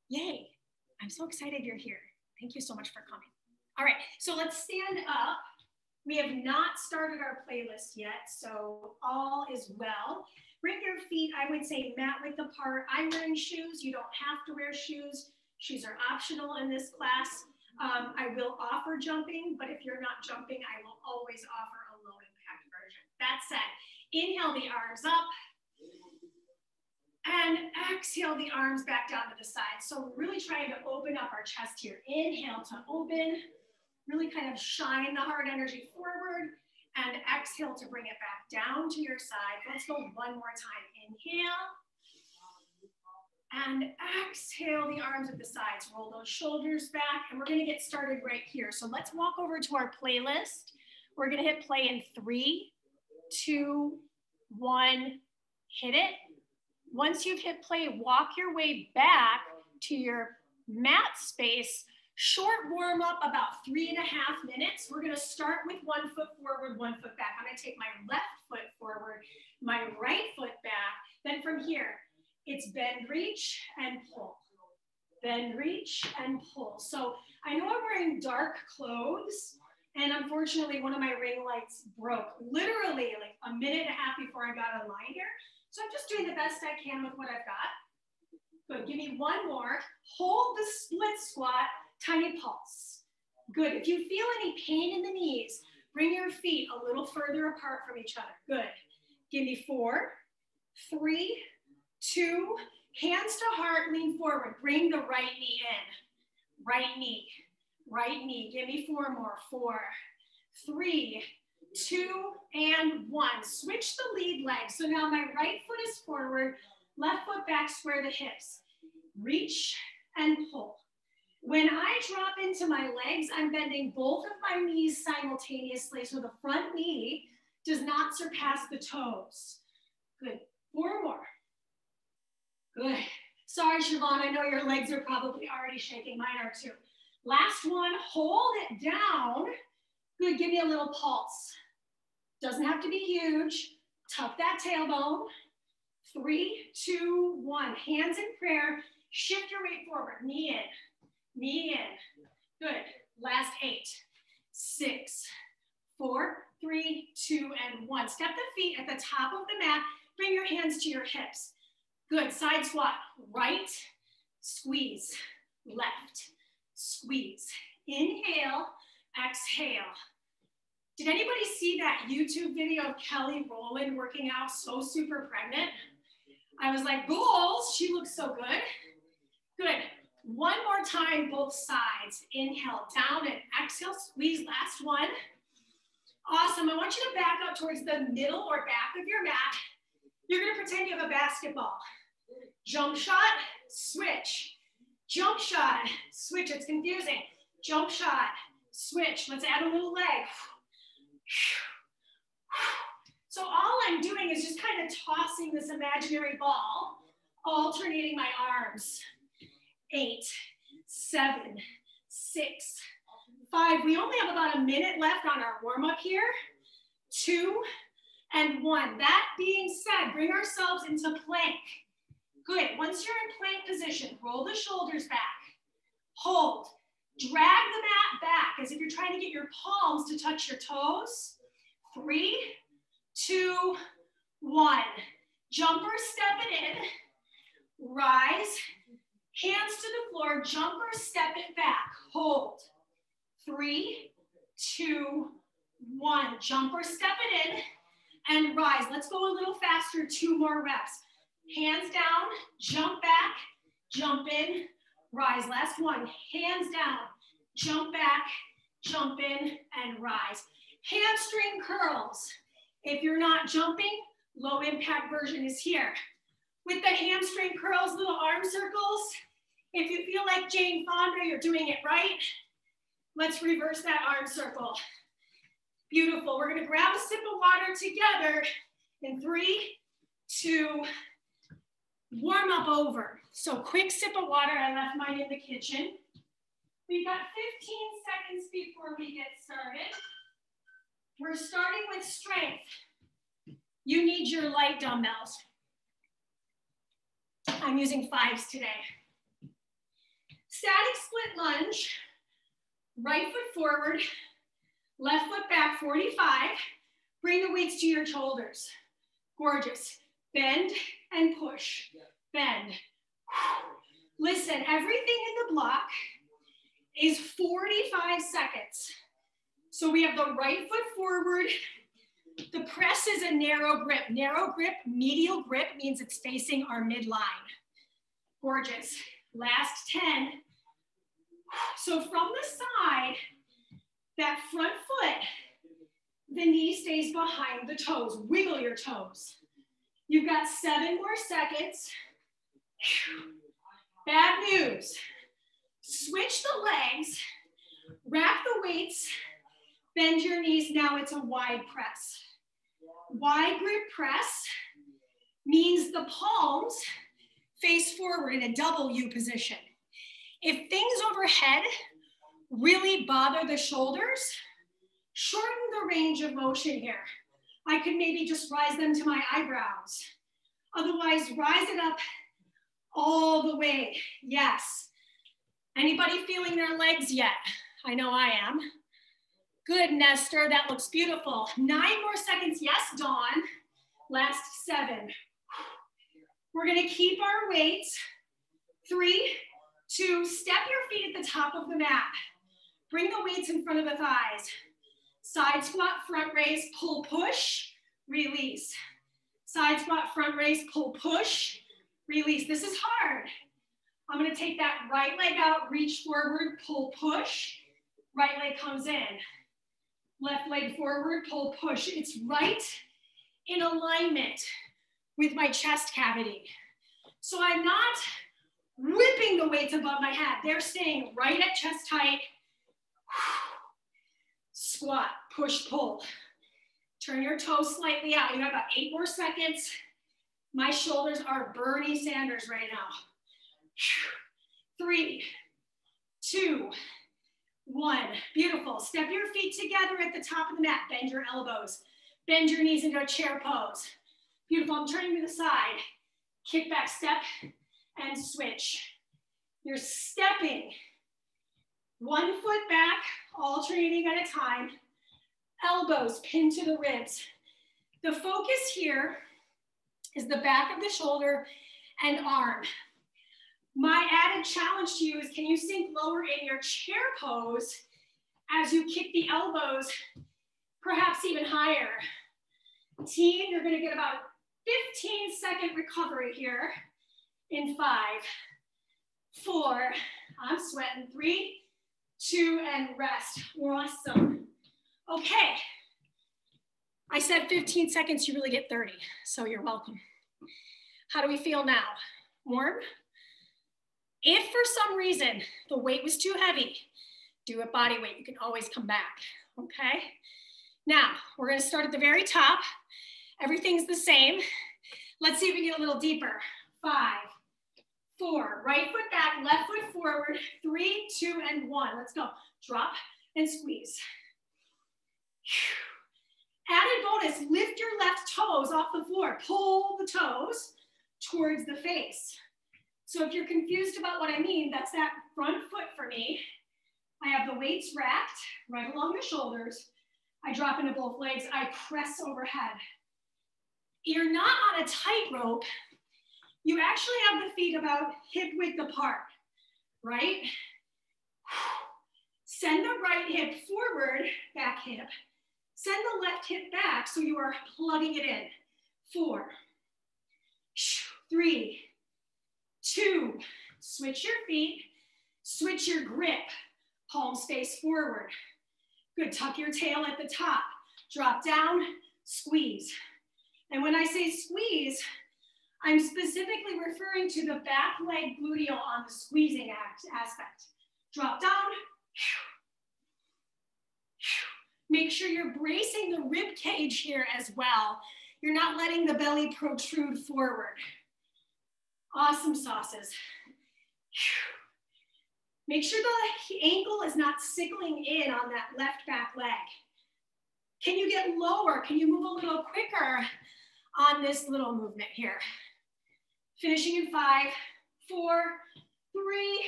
Yay. I'm so excited you're here. Thank you so much for coming. All right, so let's stand up. We have not started our playlist yet, so all is well. Bring your feet, I would say, mat width apart. I'm wearing shoes. You don't have to wear shoes. Shoes are optional in this class. I will offer jumping, but if you're not jumping, I will always offer a low impact version. That said, inhale the arms up and exhale the arms back down to the side. So really trying to open up our chest here. Inhale to open, really kind of shine the heart energy forward, and exhale to bring it back down to your side. Let's go one more time. Inhale. And exhale the arms at the sides. Roll those shoulders back, and we're gonna get started right here. So let's walk over to our playlist. We're gonna hit play in 3, 2, 1, hit it. Once you've hit play, walk your way back to your mat space. Short warm up, about 3.5 minutes. We're gonna start with 1 foot forward, 1 foot back. I'm gonna take my left foot forward, my right foot back. Then from here, it's bend, reach, and pull. Bend, reach, and pull. So I know I'm wearing dark clothes, and unfortunately one of my ring lights broke literally like a minute and a half before I got online here. So I'm just doing the best I can with what I've got. Good, give me one more. Hold the split squat, tiny pulse. Good, if you feel any pain in the knees, bring your feet a little further apart from each other. Good, give me 4, 3, 2, hands to heart, lean forward. Bring the right knee in. Right knee, right knee. Give me 4 more. 4, 3, 2, and 1. Switch the lead leg. So now my right foot is forward, left foot back, square the hips. Reach and pull. When I drop into my legs, I'm bending both of my knees simultaneously, so the front knee does not surpass the toes. Good, 4 more. Good. Sorry, Siobhan, I know your legs are probably already shaking. Mine are too. Last one, hold it down. Good, give me a little pulse. Doesn't have to be huge. Tuck that tailbone. 3, 2, 1. Hands in prayer. Shift your weight forward. Knee in. Knee in. Good. Last 8, 6, 4, 3, 2, and 1. Step the feet at the top of the mat. Bring your hands to your hips. Good, side squat, right, squeeze, left, squeeze. Inhale, exhale. Did anybody see that YouTube video of Kelly Rowland working out so super pregnant? I was like, goals, she looks so good. Good, one more time, both sides. Inhale, down and exhale, squeeze, last one. Awesome, I want you to back up towards the middle or back of your mat. You're gonna pretend you have a basketball. Jump shot, switch. Jump shot, switch, it's confusing. Jump shot, switch. Let's add a little leg. So all I'm doing is just kind of tossing this imaginary ball, alternating my arms. 8, 7, 6, 5. We only have about a minute left on our warm-up here. 2, and 1. That being said, bring ourselves into plank. Good. Once you're in plank position, roll the shoulders back. Hold. Drag the mat back as if you're trying to get your palms to touch your toes. 3, 2, 1. Jumper step it in. Rise. Hands to the floor. Jumper step it back. Hold. 3, 2, 1. Jumper step it in. And rise. Let's go a little faster, 2 more reps. Hands down, jump back, jump in, rise. Last one, hands down, jump back, jump in, and rise. Hamstring curls. If you're not jumping, low impact version is here. With the hamstring curls, little arm circles, if you feel like Jane Fonda, you're doing it right. Let's reverse that arm circle. Beautiful. We're going to grab a sip of water together in 3, 2, warm up over. So quick sip of water. I left mine in the kitchen. We've got 15 seconds before we get started. We're starting with strength. You need your light dumbbells. I'm using 5s today. Static split lunge, right foot forward, left foot back 45. Bring the weights to your shoulders. Gorgeous. Bend and push. Bend. Listen, everything in the block is 45 seconds. So we have the right foot forward. The press is a narrow grip. Narrow grip, medial grip means it's facing our midline. Gorgeous. Last 10. So from the side, that front foot, the knee stays behind the toes. Wiggle your toes. You've got 7 more seconds. Bad news. Switch the legs, rack the weights, bend your knees. Now it's a wide press. Wide grip press means the palms face forward in a W position. If things overhead really bother the shoulders, shorten the range of motion here. I could maybe just rise them to my eyebrows. Otherwise, rise it up all the way. Yes. Anybody feeling their legs yet? I know I am. Good, Nestor, that looks beautiful. 9 more seconds, yes, Dawn. Last 7. We're gonna keep our weights. 3, 2, step your feet at the top of the mat. Bring the weights in front of the thighs. Side squat, front raise, pull, push, release. Side squat, front raise, pull, push, release. This is hard. I'm gonna take that right leg out, reach forward, pull, push. Right leg comes in. Left leg forward, pull, push. It's right in alignment with my chest cavity. So I'm not whipping the weights above my head. They're staying right at chest height. Squat, push, pull. Turn your toes slightly out. You have about 8 more seconds. My shoulders are Bernie Sanders right now. 3, 2, 1. Beautiful. Step your feet together at the top of the mat. Bend your elbows. Bend your knees into a chair pose. Beautiful. I'm turning to the side. Kick back, step, and switch. You're stepping. 1 foot back, alternating at a time. Elbows pinned to the ribs. The focus here is the back of the shoulder and arm. My added challenge to you is, can you sink lower in your chair pose as you kick the elbows, perhaps even higher? Team, you're gonna get about 15-second recovery here in 5, 4, I'm sweating, 3, 2, and rest. Awesome. Okay. I said 15 seconds, you really get 30, so you're welcome. How do we feel now? Warm? If for some reason the weight was too heavy, do a body weight. You can always come back, okay? Now, we're gonna start at the very top. Everything's the same. Let's see if we can get a little deeper. 5, 4, right foot back, left foot forward, 3, 2, and 1. Let's go. Drop and squeeze. Added bonus, lift your left toes off the floor. Pull the toes towards the face. So if you're confused about what I mean, that's that front foot for me. I have the weights racked right along the shoulders. I drop into both legs. I press overhead. You're not on a tightrope. You actually have the feet about hip width apart, right? Send the right hip forward, back hip. Send the left hip back so you are plugging it in. 4, 3, 2, switch your feet, switch your grip, palms face forward. Good, tuck your tail at the top, drop down, squeeze. And when I say squeeze, I'm specifically referring to the back leg gluteal on the squeezing aspect. Drop down. Make sure you're bracing the rib cage here as well. You're not letting the belly protrude forward. Awesome sauces. Make sure the ankle is not sickling in on that left back leg. Can you get lower? Can you move a little quicker on this little movement here? Finishing in 5, 4, 3,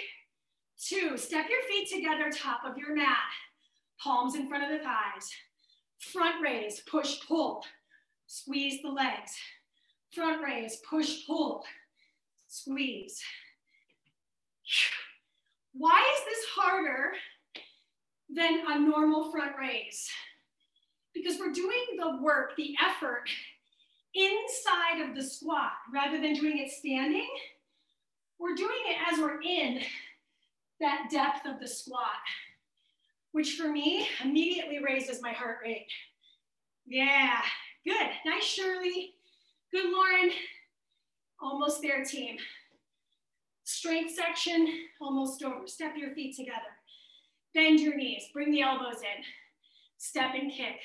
2. Step your feet together, top of your mat. Palms in front of the thighs. Front raise, push, pull. Squeeze the legs. Front raise, push, pull. Squeeze. Why is this harder than a normal front raise? Because we're doing the work, the effort, inside of the squat rather than doing it standing. We're doing it as we're in that depth of the squat, which for me immediately raises my heart rate. Yeah, good. Nice, Shirley. Good, Lauren. Almost there, team. Strength section, almost over. Step your feet together. Bend your knees. Bring the elbows in. Step and kick.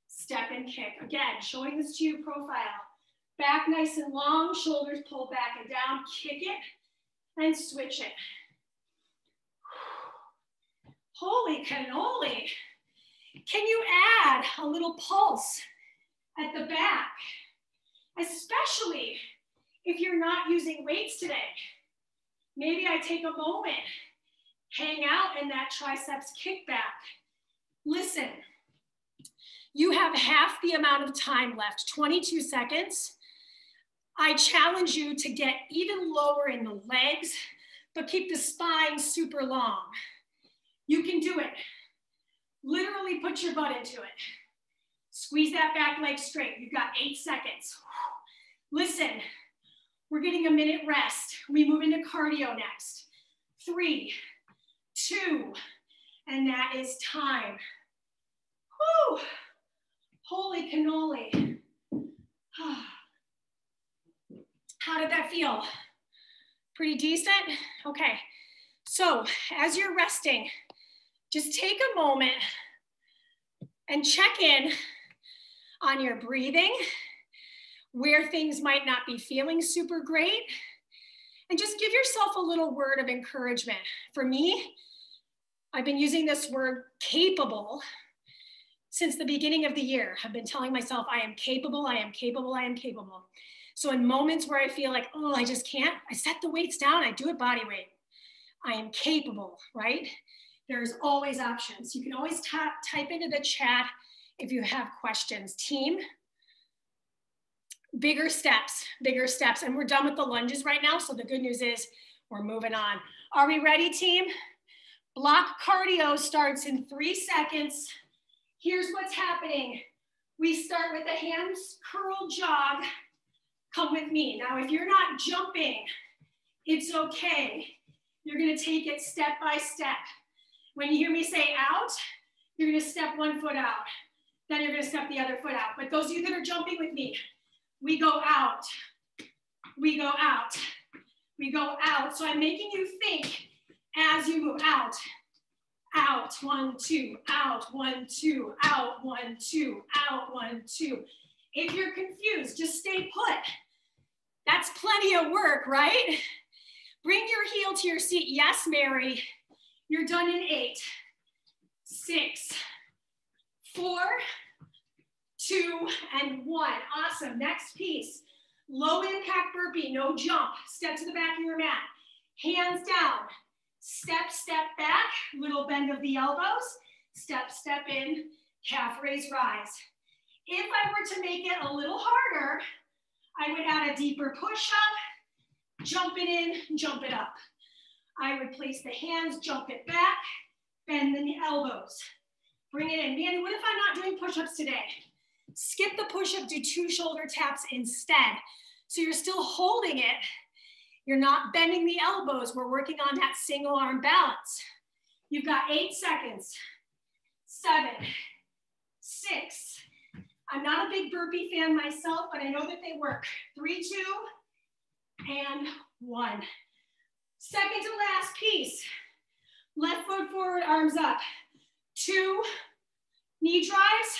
Step and kick. Again, showing this to you profile. Back nice and long, shoulders pulled back and down. Kick it and switch it. Holy cannoli. Can you add a little pulse at the back? Especially if you're not using weights today. Maybe I take a moment, hang out in that triceps kickback. Listen, you have half the amount of time left, 22 seconds. I challenge you to get even lower in the legs, but keep the spine super long. You can do it. Literally put your butt into it. Squeeze that back leg straight. You've got 8 seconds. Listen, we're getting a minute rest. We move into cardio next. 3, 2, and that is time. Whew. Holy cannoli. How did that feel? Pretty decent? Okay, so as you're resting, just take a moment and check in on your breathing, where things might not be feeling super great, and just give yourself a little word of encouragement. For me, I've been using this word capable since the beginning of the year. I've been telling myself, I am capable, I am capable, I am capable. So in moments where I feel like, oh, I just can't, I set the weights down, I do it body weight. I am capable, right? There's always options. You can always type into the chat if you have questions. Team, bigger steps. And we're done with the lunges right now. So the good news is we're moving on. Are we ready, team? Block cardio starts in 3 seconds. Here's what's happening. We start with a hamstring curl jog. Come with me. Now, if you're not jumping, it's okay. You're gonna take it step by step. When you hear me say out, you're gonna step one foot out. Then you're gonna step the other foot out. But those of you that are jumping with me, we go out, we go out, we go out. So I'm making you think as you move out, out, 1, 2, out, 1, 2, out, 1, 2, out, 1, 2. If you're confused, just stay put. That's plenty of work, right? Bring your heel to your seat. Yes, Mary. You're done in 8, 6, 4, 2, and 1. Awesome. Next piece. Low impact burpee, no jump. Step to the back of your mat. Hands down. Step, step back. Little bend of the elbows. Step, step in. Calf raise, rise. If I were to make it a little harder, I would add a deeper push-up, jump it in, jump it up. I would place the hands, jump it back, bend the elbows. Bring it in. Mandy, what if I'm not doing push-ups today? Skip the push-up, do 2 shoulder taps instead. So you're still holding it. You're not bending the elbows. We're working on that single arm balance. You've got 8 seconds. 7, 6. I'm not a big burpee fan myself, but I know that they work. 3, 2, and 1. Second to last piece. Left foot forward, arms up. 2 knee drives,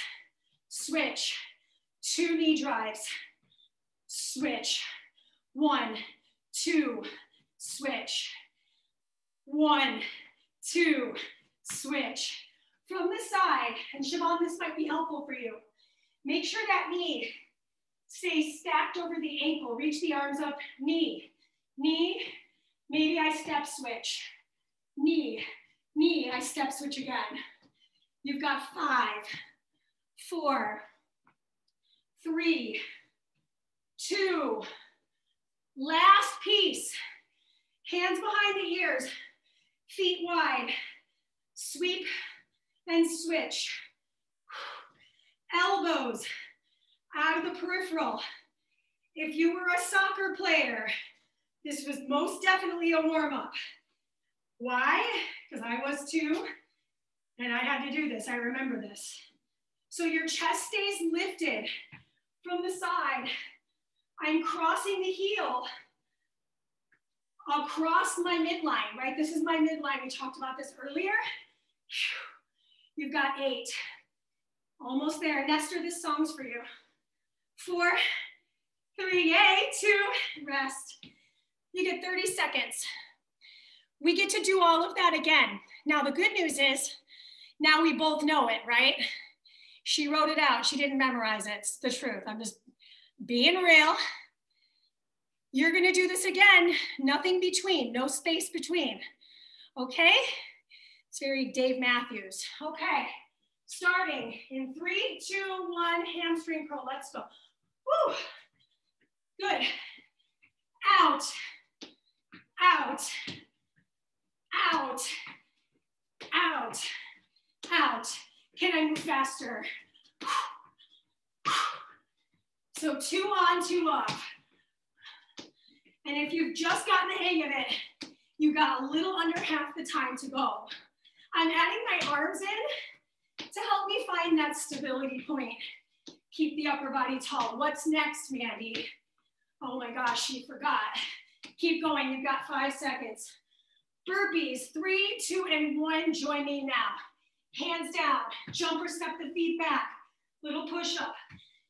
switch. 2 knee drives, switch. 1, 2, switch. 1, 2, switch. From the side, and Siobhan, this might be helpful for you. Make sure that knee stays stacked over the ankle. Reach the arms up, knee, knee. Maybe I step switch. knee, knee. I step switch again. You've got 5, 4, 3, 2. Last piece. Hands behind the ears, feet wide. Sweep and switch. Elbows out of the peripheral. If you were a soccer player, this was most definitely a warm-up. Why? Because I was too, and I had to do this. I remember this. So your chest stays lifted from the side. I'm crossing the heel across my midline, right? This is my midline. We talked about this earlier. You've got 8. Almost there. Nestor, this song's for you. 4, 3, 2, rest. You get 30 seconds. We get to do all of that again. Now, the good news is, now we both know it, right? She wrote it out. She didn't memorize it. It's the truth. I'm just being real. You're gonna do this again. Nothing between, no space between. Okay? It's very Dave Matthews. Okay, starting in 3, 2, 1, hamstring curl. Let's go. Woo. Good. Out, out, out, out, out. Can I move faster? So 2 on, 2 off. And if you've just gotten the hang of it, you got a little under half the time to go. I'm adding my arms in to help me find that stability point. Keep the upper body tall. What's next, Mandee? Oh my gosh, she forgot. Keep going, you've got 5 seconds. Burpees, 3, 2, and 1, join me now. Hands down, jump or step the feet back. Little push up,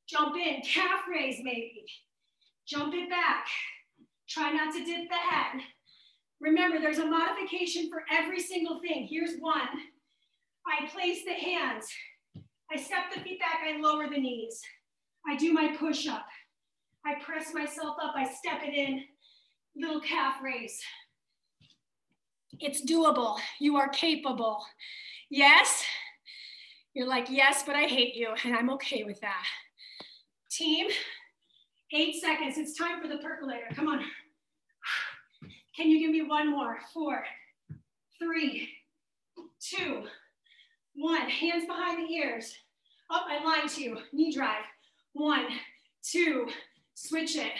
jump in, calf raise maybe. Jump it back. Try not to dip the head. Remember, there's a modification for every single thing. Here's one. I place the hands. I step the feet back, I lower the knees. I do my push-up. I press myself up, I step it in. Little calf raise. It's doable. You are capable. Yes? You're like, yes, but I hate you, and I'm okay with that. Team, 8 seconds. It's time for the percolator. Come on. Can you give me one more? 4, 3, 2, 1. Hands behind the ears. Up, I lied to you. Knee drive. 1, 2, switch it.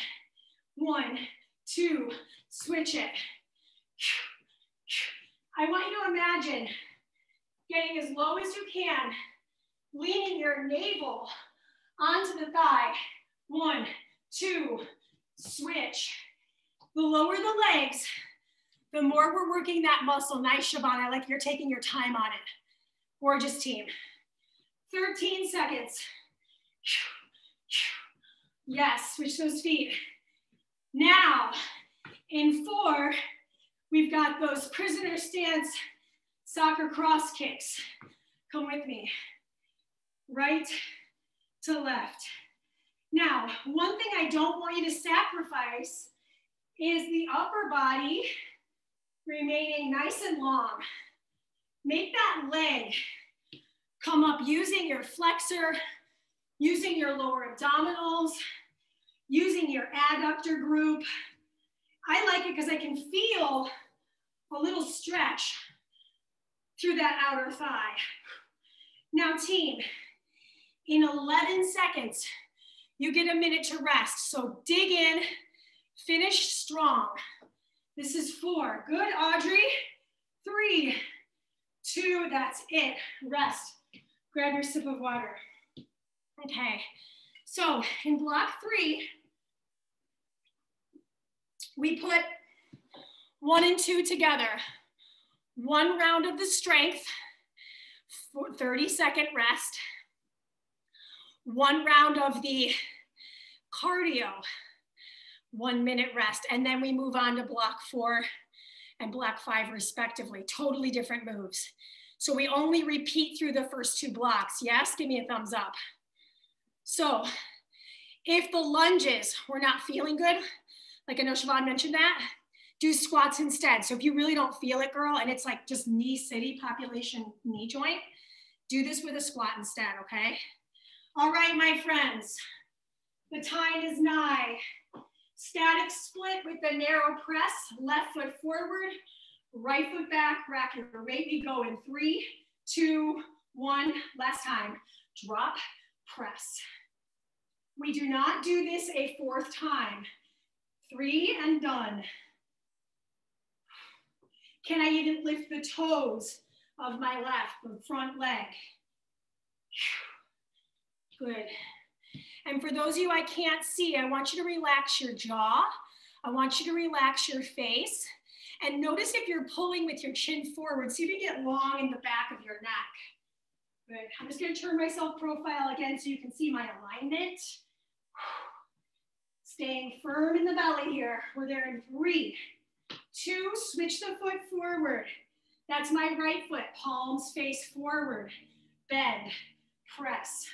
1, 2, switch it. I want you to imagine getting as low as you can, leaning your navel onto the thigh. 1, 2, switch. The lower the legs, the more we're working that muscle. Nice, Siobhan. I like you're taking your time on it. Gorgeous, team. 13 seconds. Yes, switch those feet. Now, in 4, we've got those prisoner stance soccer cross kicks. Come with me. Right to left. Now, one thing I don't want you to sacrifice is the upper body remaining nice and long. Make that leg come up using your flexor, using your lower abdominals, using your adductor group. I like it because I can feel a little stretch through that outer thigh. Now, team, in 11 seconds, you get a minute to rest. So dig in, finish strong. This is 4. Good, Audrey. 3, 2, that's it. Rest. Grab your sip of water. Okay, so in block 3, we put 1 and 2 together. 1 round of the strength, 30-second rest. 1 round of the cardio, 1 minute rest. And then we move on to block 4 and block 5 respectively. Totally different moves. So we only repeat through the first 2 blocks. Yes, give me a thumbs up. So if the lunges were not feeling good, like I know Siobhan mentioned that, do squats instead. So if you really don't feel it, girl, and it's like just knee city, population knee joint, do this with a squat instead, okay? All right, my friends, the time is nigh. Static split with the narrow press, left foot forward, right foot back, rack your weight. We go in 3, 2, 1, last time. Drop, press. We do not do this a 4th time. 3 and done. Can I even lift the toes of my left, the front leg? Good. And for those of you I can't see, I want you to relax your jaw. I want you to relax your face. And notice if you're pulling with your chin forward, see if you get long in the back of your neck. Good. I'm just going to turn myself profile again so you can see my alignment. Staying firm in the belly here. We're there in 3, 2, switch the foot forward. That's my right foot, palms face forward. Bend, press.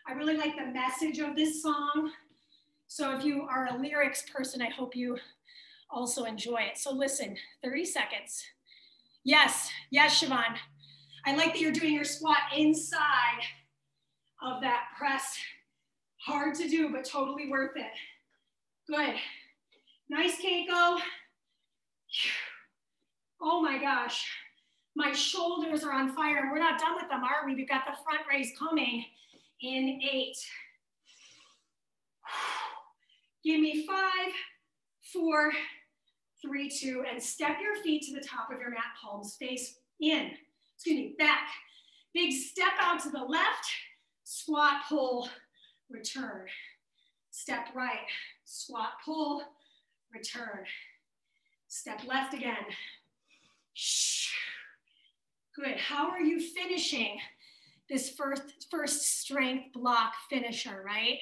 I really like the message of this song. So if you are a lyrics person, I hope you also enjoy it. So listen, 30 seconds. Yes, yes, Siobhan. I like that you're doing your squat inside of that press. Hard to do, but totally worth it. Good. Nice, Keiko. Oh my gosh. My shoulders are on fire, and we're not done with them, are we? We've got the front raise coming in 8. Give me 5, 4, 3, 2, and step your feet to the top of your mat, palms face in. Excuse me, back. Big step out to the left, squat, pull, return. Step right, squat, pull, return. Step left again. Good. How are you finishing this first strength block finisher, right?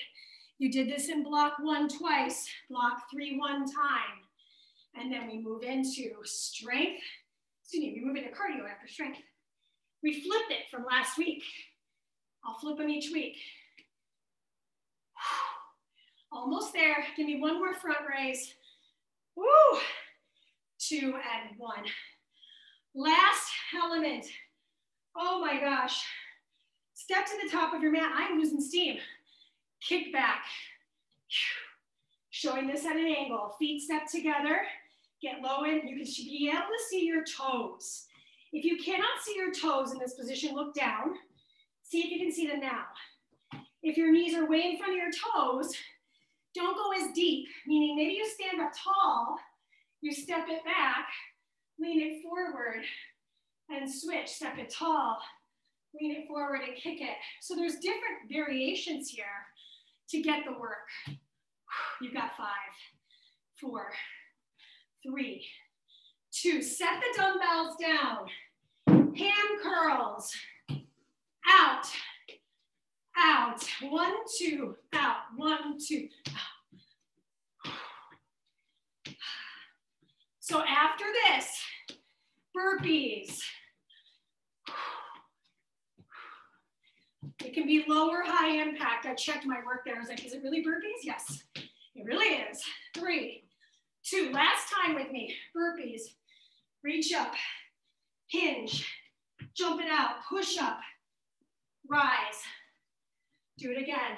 You did this in block 1 twice, block 3 1 time. And then we move into strength. Excuse me, we move into cardio after strength. We flipped it from last week. I'll flip them each week. Almost there. Give me one more front raise. Woo! 2 and 1. Last element. Oh my gosh. Step to the top of your mat. I'm losing steam. Kick back. Showing this at an angle. Feet step together. Get low in. You should be able to see your toes. If you cannot see your toes in this position, look down. See if you can see them now. If your knees are way in front of your toes, don't go as deep, meaning maybe you stand up tall, you step it back, lean it forward, and switch. Step it tall, lean it forward, and kick it. So there's different variations here to get the work. You've got 5, 4, 3, 2. Set the dumbbells down. Ham curls. Out. Out. 1, 2. Out. 1, 2. Out. So after this, burpees. It can be low or high impact. I checked my work there. I was like, is it really burpees? Yes, it really is. 3, 2. Last time with me. Burpees. Reach up. Hinge. Jump it out. Push up. Rise. Do it again.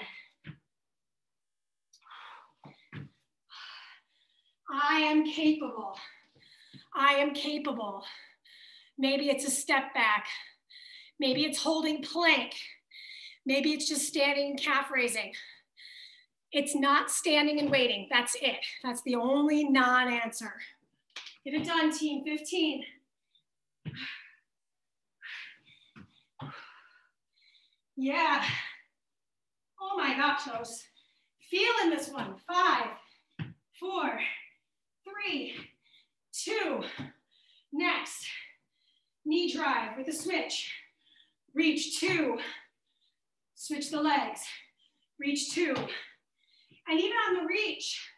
I am capable. I am capable. Maybe it's a step back. Maybe it's holding plank. Maybe it's just standing and calf raising. It's not standing and waiting. That's it. That's the only non-answer. Get it done, team. 15. Yeah. Oh my gosh, I was feeling this one. 5, 4, 3, 2. Next, knee drive with a switch. Reach 2. Switch the legs. Reach 2. And even on the reach,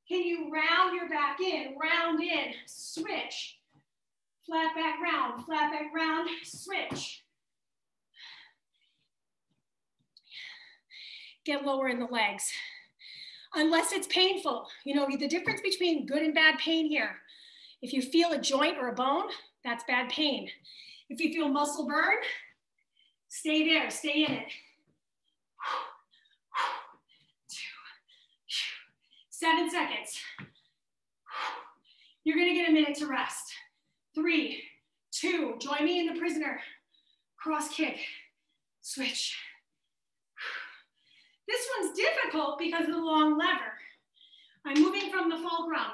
can you round your back in, round in, switch. Flat back round, switch. Get lower in the legs. unless it's painful. You know, the difference between good and bad pain here. If you feel a joint or a bone, that's bad pain. If you feel muscle burn, stay there, stay in it. 7 seconds. You're gonna get a minute to rest. 3, 2, join me in the prisoner. Cross kick, switch. This one's difficult because of the long lever. I'm moving from the fulcrum.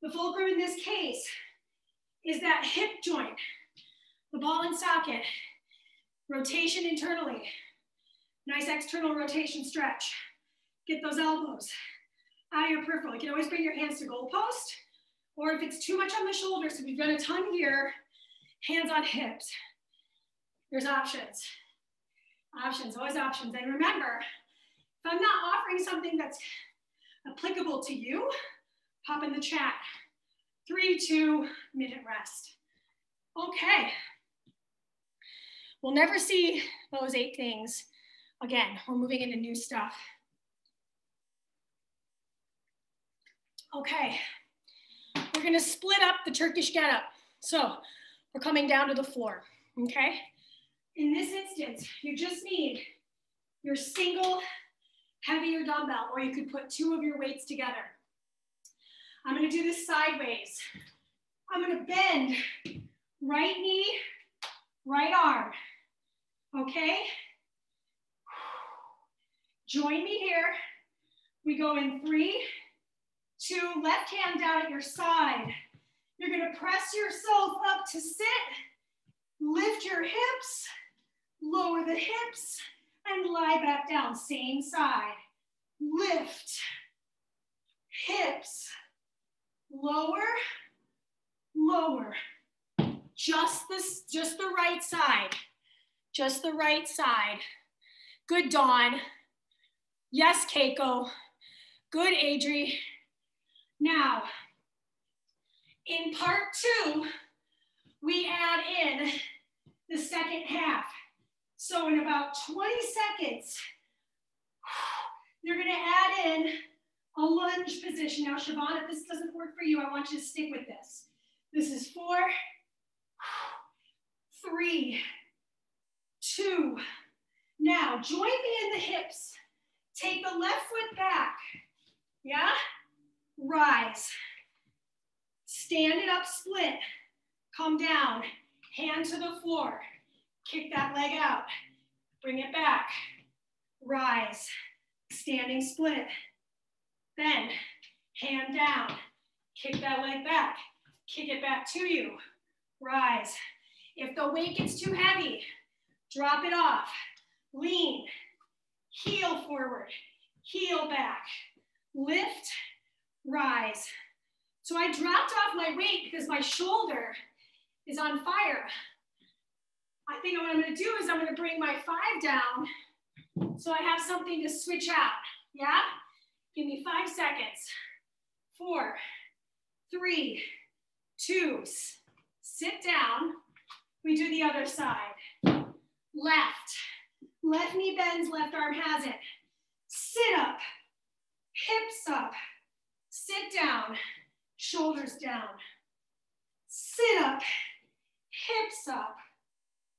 The fulcrum in this case is that hip joint, the ball and socket, rotation internally, nice external rotation stretch. Get those elbows out of your peripheral. You can always bring your hands to goalpost, or if it's too much on the shoulders, so we've done a ton here, hands on hips. There's options. Options, always options. And remember, if I'm not offering something that's applicable to you, pop in the chat. 3, 2, minute rest. Okay. We'll never see those 8 things again. We're moving into new stuff. Okay. We're gonna split up the Turkish Get Up. So we're coming down to the floor, okay? In this instance, you just need your single heavier dumbbell, or you could put 2 of your weights together. I'm gonna do this sideways. I'm gonna bend right knee, right arm, okay? Join me here. We go in 3, 2, left hand down at your side. You're gonna press yourself up to sit, lift your hips, lower the hips, and lie back down, same side. Lift, hips, lower, lower. Just the right side. Just the right side. Good, Dawn. Yes, Keiko. Good, Adri. Now, in part 2, we add in the second half. So in about 20 seconds, you're gonna add in a lunge position. Now, Siobhan, if this doesn't work for you, I want you to stick with this. This is 4, 3, 2. Now, join me in the hips. Take the left foot back, yeah? Rise. Stand it up, split. Come down, hand to the floor. Kick that leg out, bring it back. Rise, standing split. Then, hand down, kick that leg back. Kick it back to you. Rise. If the weight gets too heavy, drop it off. Lean, heel forward, heel back. Lift, rise. So I dropped off my weight because my shoulder is on fire. I think what I'm gonna do is I'm gonna bring my 5 down so I have something to switch out, yeah? Give me 5 seconds. 4, 3, 2, sit down. We do the other side. Left knee bends, left arm has it. Sit up, hips up, sit down, shoulders down. Sit up, hips up,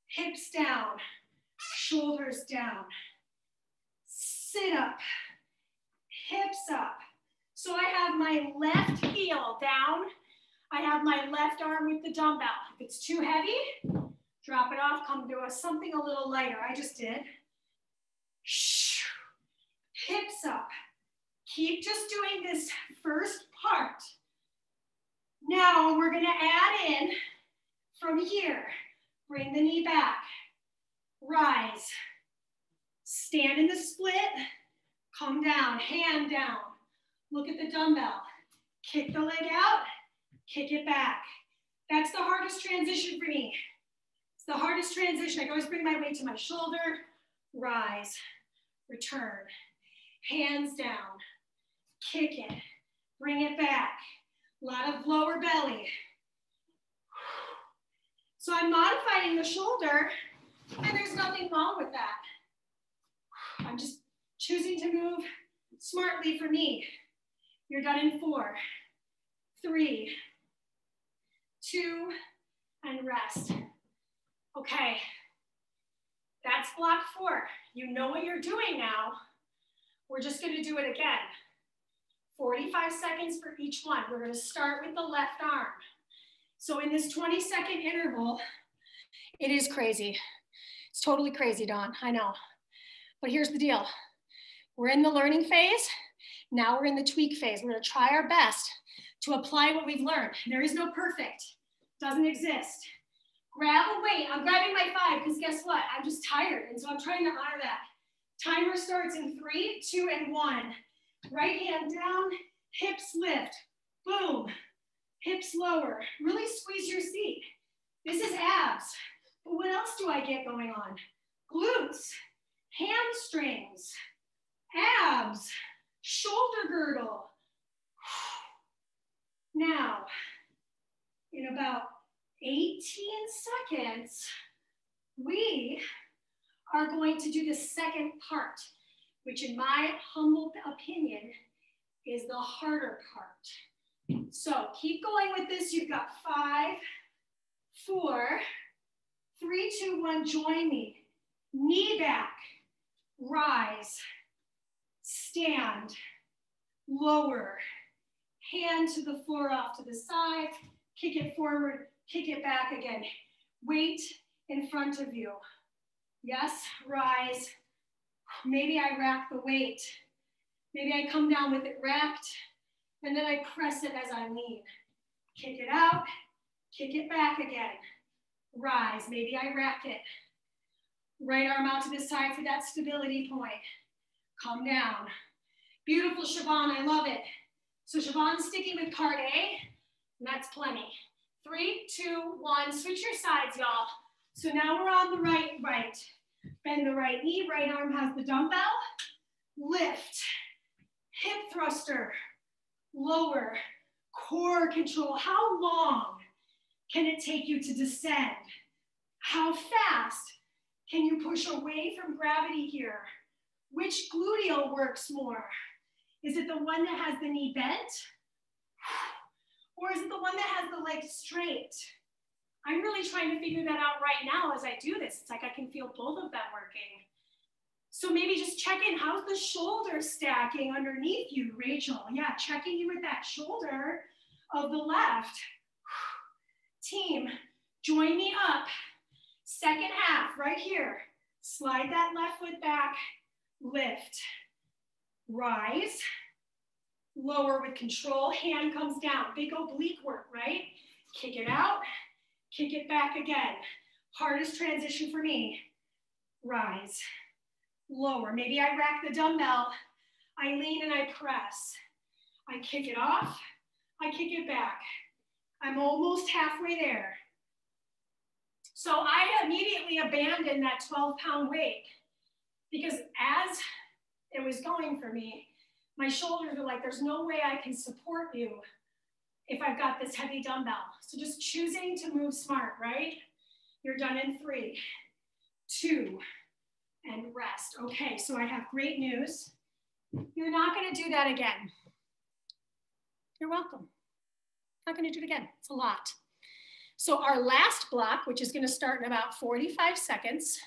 hips down, shoulders down. Sit up, hips up. So I have my left heel down. I have my left arm with the dumbbell. If it's too heavy, drop it off, come to something a little lighter. I just did. Hips up. Keep just doing this first part. Now we're gonna add in from here. Bring the knee back. Rise. Stand in the split. Come down, hand down. Look at the dumbbell. Kick the leg out, kick it back. That's the hardest transition for me. It's the hardest transition. I can always bring my weight to my shoulder, rise, return. Hands down, kick it, bring it back. A lot of lower belly. So I'm modifying the shoulder, and there's nothing wrong with that. I'm just choosing to move smartly for me. You're done in 4, 3, 2, and rest. Okay, that's block 4. You know what you're doing now. We're just gonna do it again. 45 seconds for each one. We're gonna start with the left arm. So in this 20-second interval, it is crazy. It's totally crazy, Dawn, I know. But here's the deal. We're in the learning phase. Now we're in the tweak phase. We're gonna try our best to apply what we've learned. There is no perfect, doesn't exist. Grab a weight. I'm grabbing my 5 because guess what? I'm just tired, and so I'm trying to honor that. Timer starts in 3, 2, and 1. Right hand down, hips lift. Boom. Hips lower. Really squeeze your seat. This is abs. But what else do I get going on? Glutes, hamstrings, abs, shoulder girdle. Now, in about 18 seconds, we are going to do the second part, which in my humble opinion is the harder part. So keep going with this. You've got 5, 4, 3, 2, 1, join me. Knee back, rise, stand, lower, hand to the floor off to the side, kick it forward, kick it back again. Weight in front of you. Yes, rise. Maybe I rack the weight. Maybe I come down with it racked, and then I press it as I lean. Kick it out, kick it back again. Rise, maybe I rack it. Right arm out to the side for that stability point. Come down. Beautiful, Siobhan, I love it. So Siobhan's sticking with part A, and that's plenty. 3, 2, 1, switch your sides, y'all. So now we're on the right. Bend the right knee, right arm has the dumbbell. Lift, hip thruster, lower, core control. How long can it take you to descend? How fast can you push away from gravity here? Which gluteal works more? Is it the one that has the knee bent? Or is it the one that has the leg straight? I'm really trying to figure that out right now as I do this. It's like I can feel both of them working. So maybe just check in. How's the shoulder stacking underneath you, Rachel? Yeah, checking in with that shoulder of the left. Team, join me up. Second half, right here. Slide that left foot back, lift, rise, lower with control, hand comes down. Big oblique work, right? Kick it out, kick it back again. Hardest transition for me. Rise, lower. Maybe I rack the dumbbell. I lean and I press. I kick it off, I kick it back. I'm almost halfway there. So I immediately abandoned that 12-pound weight because as it was going for me, my shoulders were like, there's no way I can support you if I've got this heavy dumbbell. So just choosing to move smart, right? You're done in 3, 2, and rest. Okay, so I have great news. You're not gonna do that again. You're welcome. Not gonna do it again, it's a lot. So our last block, which is gonna start in about 45 seconds,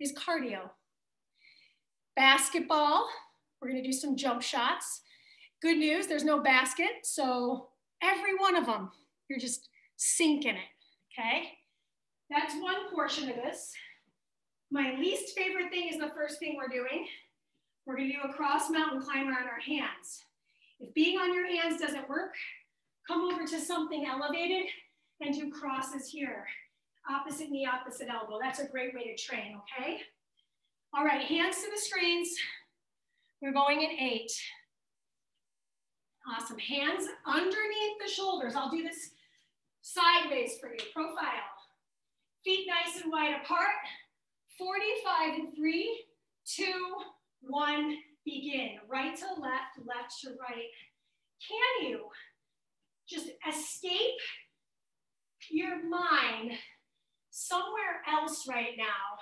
is cardio. Basketball, we're gonna do some jump shots. Good news, there's no basket, so every one of them, you're just sinking it, okay? That's one portion of this. My least favorite thing is the first thing we're doing. We're gonna do a cross mountain climber on our hands. If being on your hands doesn't work, come over to something elevated and do crosses here. Opposite knee, opposite elbow. That's a great way to train, okay? All right, hands to the screens. We're going in 8. Awesome, hands underneath the shoulders. I'll do this sideways for you, profile. Feet nice and wide apart. 45 in 3, 2, 1, begin. Right to left, left to right. Can you just escape your mind somewhere else right now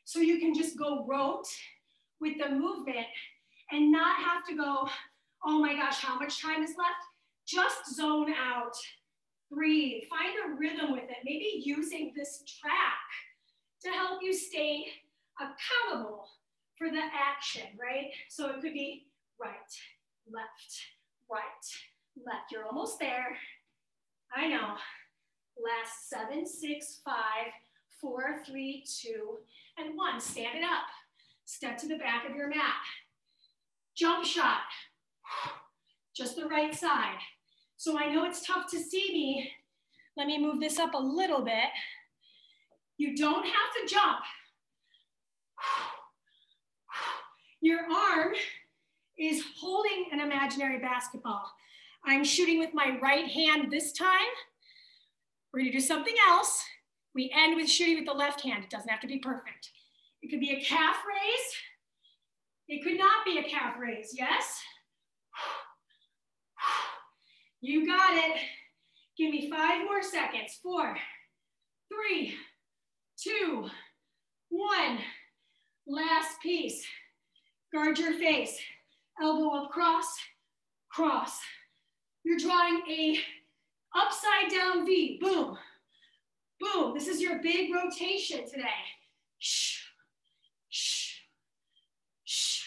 so you can just go rote with the movement and not have to go, oh my gosh, how much time is left? Just zone out, breathe, find a rhythm with it. Maybe using this track to help you stay accountable for the action, right? So it could be right, left, right, left. You're almost there. I know. Last 7, 6, 5, 4, 3, 2, and 1. Stand it up. Step to the back of your mat. Jump shot. Just the right side. So I know it's tough to see me. Let me move this up a little bit. You don't have to jump. Your arm is holding an imaginary basketball. I'm shooting with my right hand this time. We're gonna do something else. We end with shooting with the left hand. It doesn't have to be perfect. It could be a calf raise. It could not be a calf raise, yes? You got it. Give me 5 more seconds. 4, 3, 2, 1. Last piece. Guard your face. Elbow up, cross, cross. You're drawing a upside down V. Boom, boom. This is your big rotation today. Shh, shh, shh,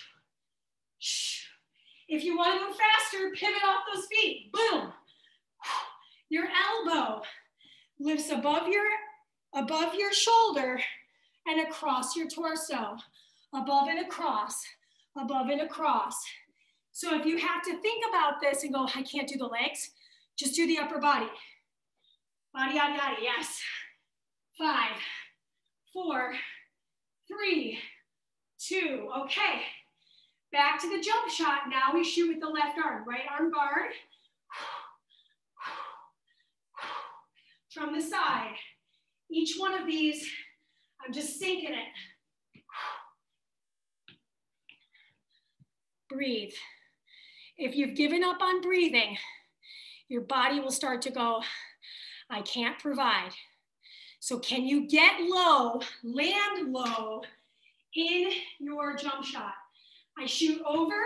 shh. If you want to move faster, pivot off those feet. Boom. Your elbow lifts above your shoulder and across your torso. Above and across, above and across. So if you have to think about this and go, I can't do the legs, just do the upper body. Body, yada, yada, yes. 5, 4, 3, 2, okay. Back to the jump shot. Now we shoot with the left arm. Right arm guard. From the side. Each one of these, I'm just sinking it. Breathe. If you've given up on breathing, your body will start to go, I can't provide. So can you get low, land low in your jump shot? I shoot over,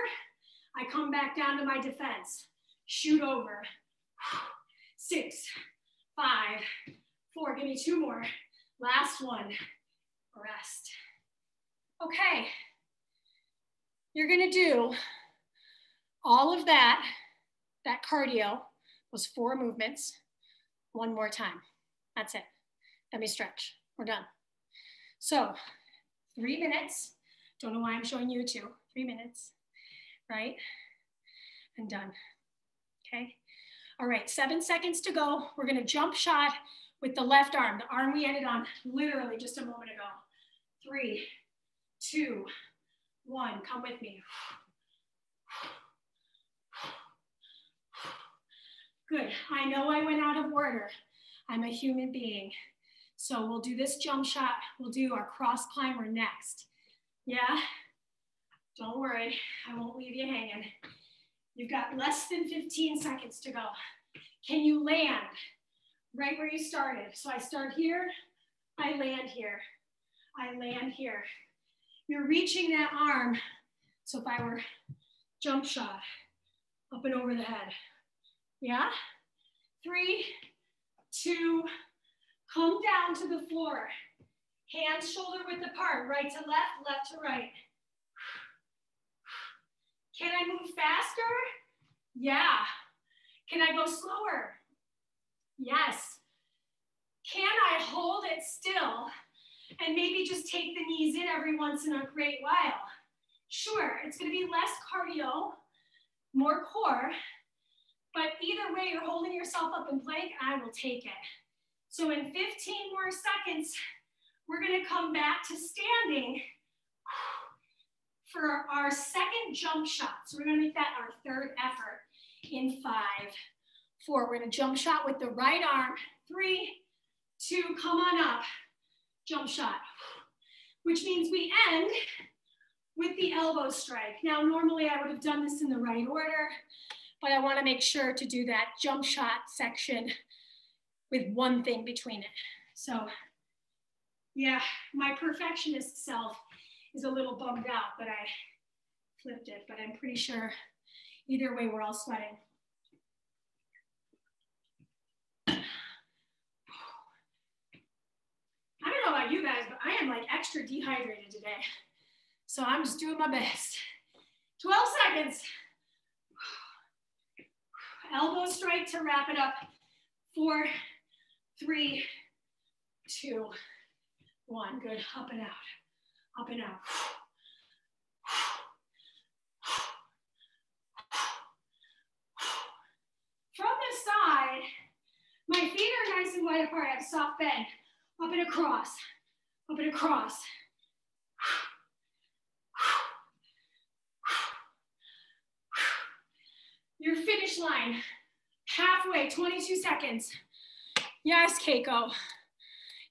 I come back down to my defense. Shoot over. 6, 5, 4, give me 2 more. Last one, rest. Okay, you're gonna do all of that cardio was 4 movements, 1 more time. That's it. Let me stretch. We're done. So 3 minutes. Don't know why I'm showing you 2. 3 minutes, right? And done. Okay. All right, 7 seconds to go. We're gonna jump shot with the left arm, the arm we ended on literally just a moment ago. 3, 2, 1. Come with me. Good. I know I went out of order. I'm a human being. So we'll do this jump shot. We'll do our cross climber next. Yeah? Don't worry. I won't leave you hanging. You've got less than 15 seconds to go. Can you land right where you started? So I start here. I land here. I land here. You're reaching that arm. So if I were jump shot, up and over the head. Yeah? 3, 2, come down to the floor. Hands shoulder width apart, right to left, left to right. Can I move faster? Yeah. Can I go slower? Yes. Can I hold it still and maybe just take the knees in every once in a great while? Sure, it's gonna be less cardio, more core, but either way, you're holding yourself up in plank, I will take it. So in 15 more seconds, we're gonna come back to standing for our second jump shot. So we're gonna make that our 3rd effort in 5, 4. We're gonna jump shot with the right arm. 3, 2, come on up. Jump shot, which means we end with the elbow strike. Now, normally I would have done this in the right order, but I wanna make sure to do that jump shot section with one thing between it. So yeah, my perfectionist self is a little bummed out, but I flipped it, but I'm pretty sure either way, we're all sweating. I don't know about you guys, but I am like extra dehydrated today. So I'm just doing my best. 12 seconds. Elbow strike to wrap it up. 4, 3, 2, 1. Good. Up and out. Up and out. From the side, my feet are nice and wide apart. I have soft bend. Up and across. Up and across. Your finish line, halfway, 22 seconds. Yes, Keiko.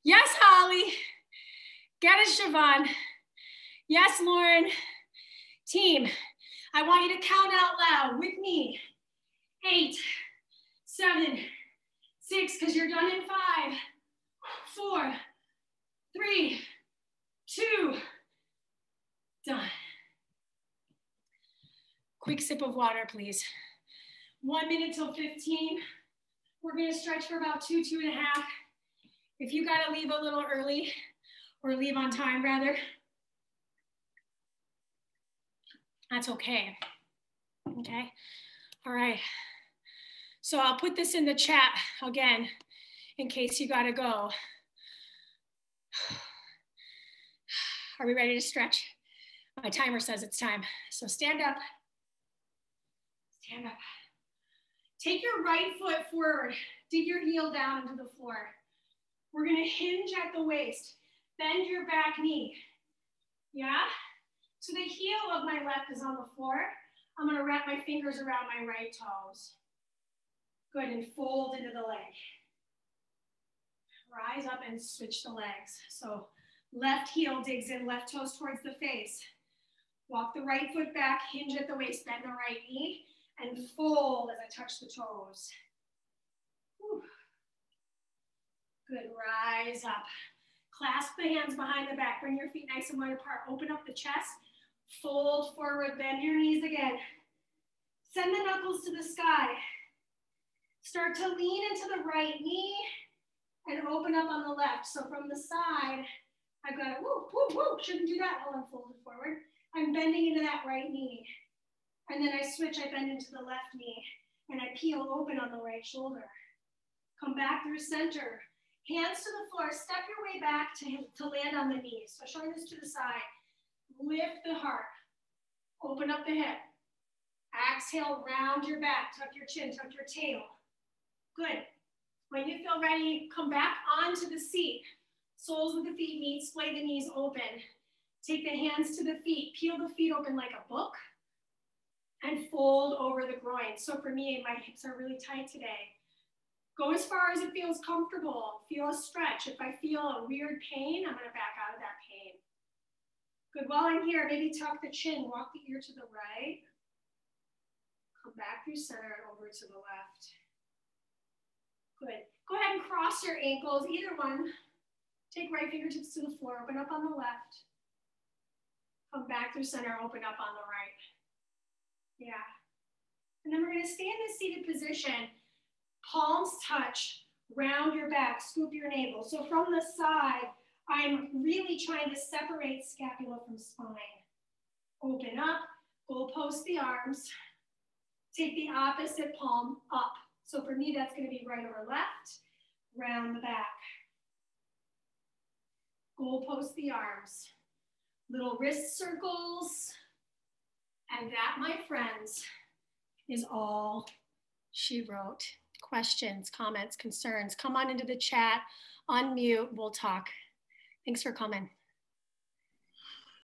Yes, Holly. Get it, Siobhan. Yes, Lauren. Team, I want you to count out loud with me. 8, 7, 6, because you're done in 5, 4, 3, 2, done. Quick sip of water, please. 1 minute till 15. We're gonna stretch for about 2, 2.5. If you gotta leave a little early, or leave on time rather, that's okay, okay? All right, so I'll put this in the chat again, in case you gotta go. Are we ready to stretch? My timer says it's time, so stand up. Stand up. Take your right foot forward. Dig your heel down into the floor. We're gonna hinge at the waist. Bend your back knee. Yeah? So the heel of my left is on the floor. I'm gonna wrap my fingers around my right toes. Good, and fold into the leg. Rise up and switch the legs. So left heel digs in, left toes towards the face. Walk the right foot back, hinge at the waist, bend the right knee, and fold as I touch the toes. Whew. Good, rise up. Clasp the hands behind the back, bring your feet nice and wide apart, open up the chest, fold forward, bend your knees again. Send the knuckles to the sky. Start to lean into the right knee and open up on the left. So from the side, I've got a whoop, whoop, whoop. Shouldn't do that while I'm folded forward. I'm bending into that right knee. And then I switch, I bend into the left knee and I peel open on the right shoulder. Come back through center. Hands to the floor, step your way back to land on the knees. So shoulders to the side. Lift the heart. Open up the hip. Exhale, round your back, tuck your chin, tuck your tail. Good. When you feel ready, come back onto the seat. Soles of the feet meet, splay the knees open. Take the hands to the feet, peel the feet open like a book, and fold over the groin. So for me, my hips are really tight today. Go as far as it feels comfortable. Feel a stretch. If I feel a weird pain, I'm gonna back out of that pain. Good, while I'm here, maybe tuck the chin, walk the ear to the right. Come back through center and over to the left. Good, go ahead and cross your ankles, either one. Take right fingertips to the floor, open up on the left. Come back through center, open up on the right. Yeah. And then we're gonna stay in this seated position. Palms touch, round your back, scoop your navel. So from the side, I'm really trying to separate scapula from spine. Open up, goalpost the arms. Take the opposite palm up. So for me, that's gonna be right over left, round the back. Goalpost the arms. Little wrist circles. And that, my friends, is all she wrote. Questions, comments, concerns, come on into the chat, unmute, we'll talk. Thanks for coming.